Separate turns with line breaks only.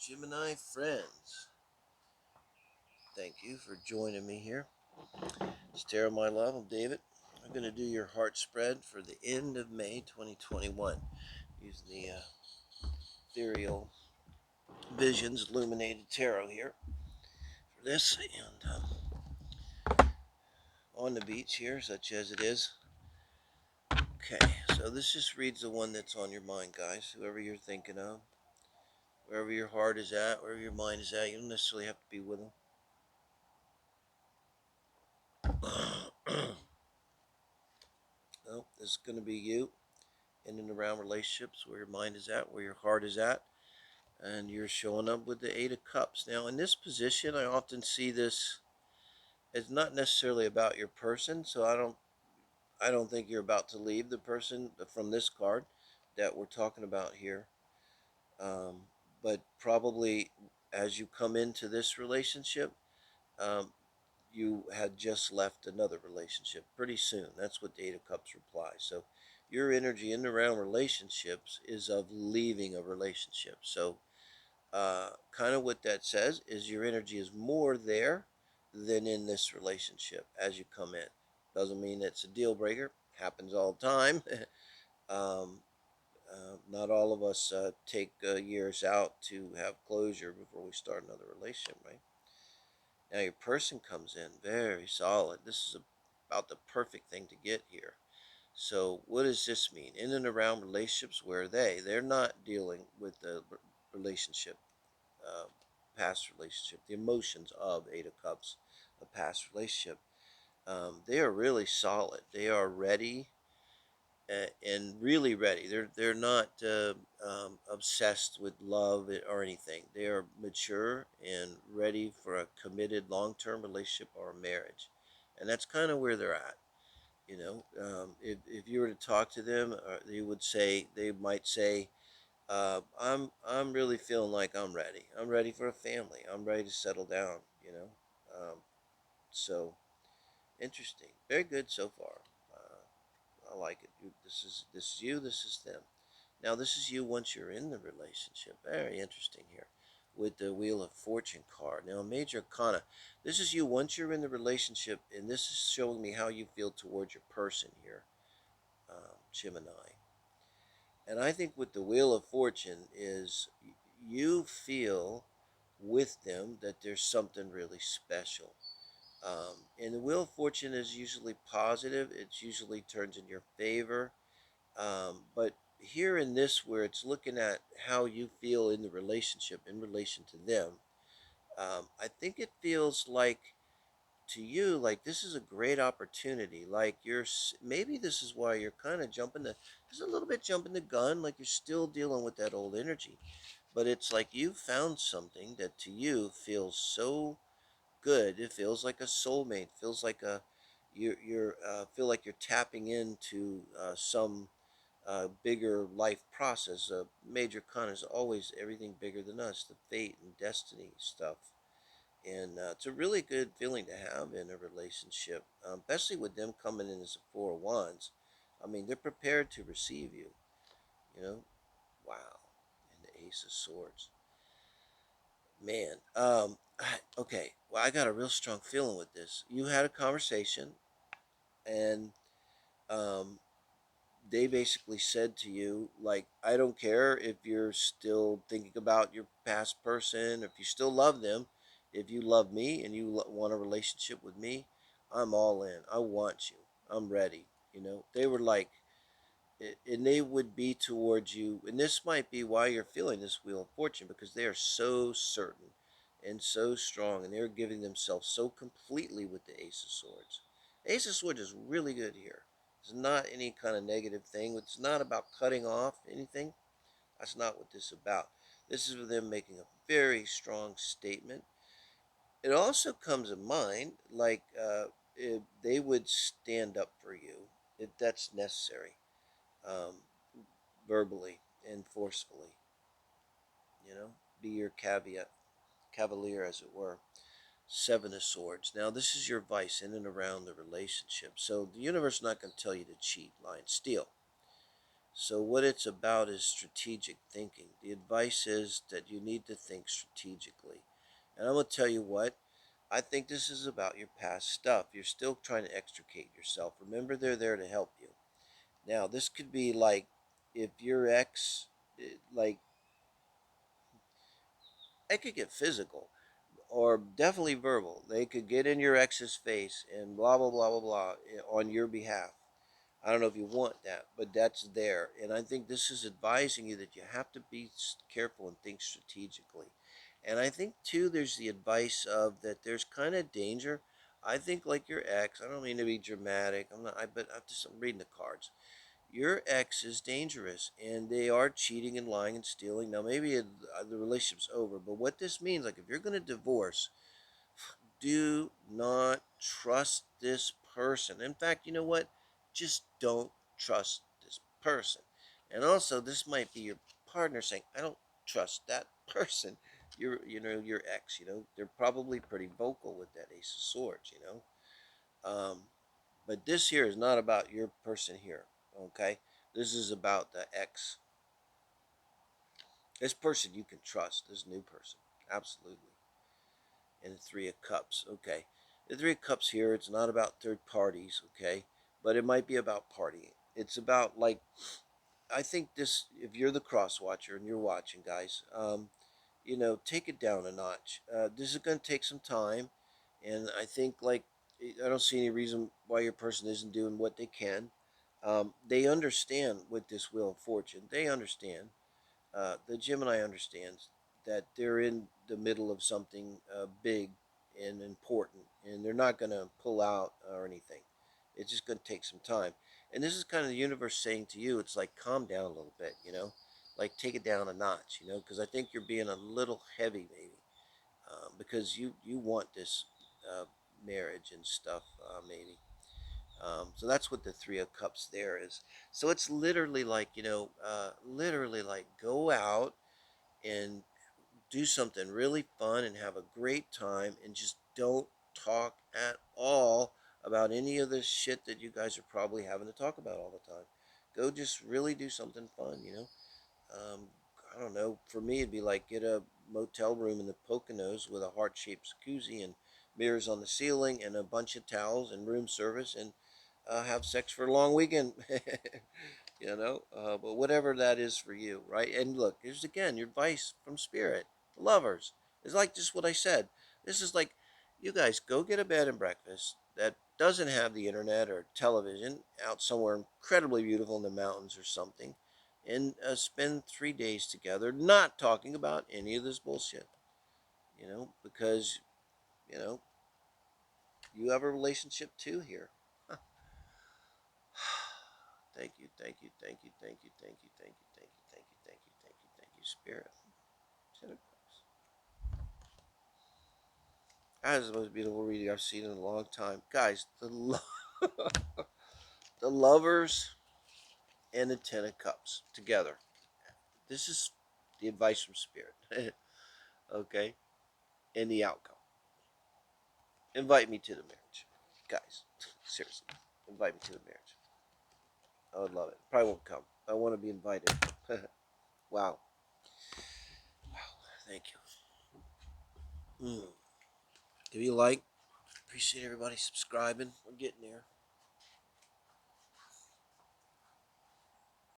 Gemini friends. Thank you for joining me here. It's Tarot My Love. I'm David. I'm going to do your heart spread for the end of May 2021 using the ethereal visions illuminated tarot here for this and on the beach here, such as it is. Okay, so this just reads the one that's on your mind, guys. Whoever you're thinking of, wherever your heart is at, wherever your mind is at, you don't necessarily have to be with them. No, this is going to be you in and around relationships, where your mind is at, where your heart is at, and you're showing up with the Eight of Cups. Now, in this position, I often see this as not necessarily about your person, so I don't think you're about to leave the person from this card that we're talking about here. Um, but probably as you come into this relationship, um, you had just left another relationship pretty soon. That's what the Eight of Cups reply. So your energy in and around relationships is of leaving a relationship. So kind of what that says is your energy is more there than in this relationship as you come in. Doesn't mean it's a deal breaker. Happens all the time. um, not all of us take years out to have closure before we start another relationship, right? Now your person comes in very solid. This is about the perfect thing to get here. So what does this mean? In and around relationships, where they're not dealing with the relationship, uh, past relationship, the emotions of Eight of Cups, a past relationship. They are really solid. They are ready and really ready. They're not obsessed with love or anything. They are mature and ready for a committed long-term relationship or a marriage, and that's kind of where they're at. If you were to talk to them, they might say, I'm really feeling like I'm ready. I'm ready for a family. I'm ready to settle down. So interesting. Very good so far. I like it. This is you. This is them. Now this is you once you're in the relationship. Very interesting here, with the Wheel of Fortune card. Now Major Arcana. This is you once you're in the relationship, and this is showing me how you feel towards your person here, Gemini. And I think with the Wheel of Fortune is you feel with them that there's something really special. And the Wheel of Fortune is usually positive. It usually turns in your favor. But here in this, where it's looking at how you feel in the relationship in relation to them, I think it feels like to you like this is a great opportunity. Like maybe this is why you're kind of just a little bit jumping the gun, like you're still dealing with that old energy. But it's like you found something that to you feels so good. It feels like a soulmate. Feels like feel like you're tapping into some bigger life process. Major con is always everything bigger than us, the fate and destiny stuff. And it's a really good feeling to have in a relationship, especially with them coming in as a Four of Wands. I mean, they're prepared to receive you, you know? Wow. And the Ace of Swords. Man, okay. Well, I got a real strong feeling with this. You had a conversation, and um, they basically said to you, like, I don't care if you're still thinking about your past person, if you still love them, if you love me and you want a relationship with me, I'm all in. I want you. I'm ready. They were like, and they would be towards you. And this might be why you're feeling this Wheel of Fortune, because they are so certain and so strong, and they're giving themselves so completely with the Ace of Swords. Ace of Swords is really good here. It's not any kind of negative thing. It's not about cutting off anything. That's not what this is about. This is them making a very strong statement. It also comes in mind like if they would stand up for you if that's necessary, um, verbally and forcefully. Be your cavalier, as it were. Seven of Swords. Now, this is your vice in and around the relationship. So the universe is not going to tell you to cheat, lie, and steal. So what it's about is strategic thinking. The advice is that you need to think strategically. And I'm going to tell you what, I think this is about your past stuff. You're still trying to extricate yourself. Remember, they're there to help you. Now, this could be like if your ex, like, it could get physical or definitely verbal. They could get in your ex's face and blah, blah, blah, blah, blah on your behalf. I don't know if you want that, but that's there. And I think this is advising you that you have to be careful and think strategically. And I think, too, there's the advice of that there's kind of danger. I think, like your ex, I don't mean to be dramatic. I'm not, but I'm reading the cards. Your ex is dangerous and they are cheating and lying and stealing. Now, maybe the relationship's over, but what this means, like if you're going to divorce, do not trust this person. In fact, you know what? Just don't trust this person. And also, this might be your partner saying, I don't trust that person. Your ex, they're probably pretty vocal with that Ace of Swords. But this here is not about your person here, okay? This is about the ex. This person you can trust, this new person. Absolutely. And the Three of Cups, okay. The Three of Cups here, it's not about third parties, okay? But it might be about partying. It's about, like, I think this, if you're the cross watcher and you're watching, guys, take it down a notch. This is going to take some time. And I think, like, I don't see any reason why your person isn't doing what they can. They understand with this Wheel of Fortune. They understand. The Gemini understands that they're in the middle of something big and important, and they're not going to pull out or anything. It's just going to take some time. And this is kind of the universe saying to you, it's like, calm down a little bit. Like, take it down a notch, because I think you're being a little heavy, maybe, because you want this uh, marriage and stuff, maybe. So that's what the Three of Cups there is. So it's literally like, literally like go out and do something really fun and have a great time and just don't talk at all about any of this shit that you guys are probably having to talk about all the time. Go just really do something fun. Um, I don't know. For me, it'd be like get a motel room in the Poconos with a heart-shaped jacuzzi and mirrors on the ceiling and a bunch of towels and room service and have sex for a long weekend. But whatever that is for you, right? And look, here's again your advice from Spirit, lovers. It's like just what I said. This is like, you guys go get a bed and breakfast that doesn't have the internet or television out somewhere incredibly beautiful in the mountains or something, and spend 3 days together, not talking about any of this bullshit. Because you know you have a relationship too here. Thank you, thank you, thank you, thank you, thank you, thank you, thank you, thank you, thank you, thank you, thank you, Spirit. That is the most beautiful reading I've seen in a long time. Guys, the lovers and the Ten of Cups together. This is the advice from Spirit. Okay? And the outcome. Invite me to the marriage. Guys, seriously. Invite me to the marriage. I would love it. Probably won't come. I want to be invited. Wow. Thank you. If you like, appreciate everybody subscribing. We're getting there.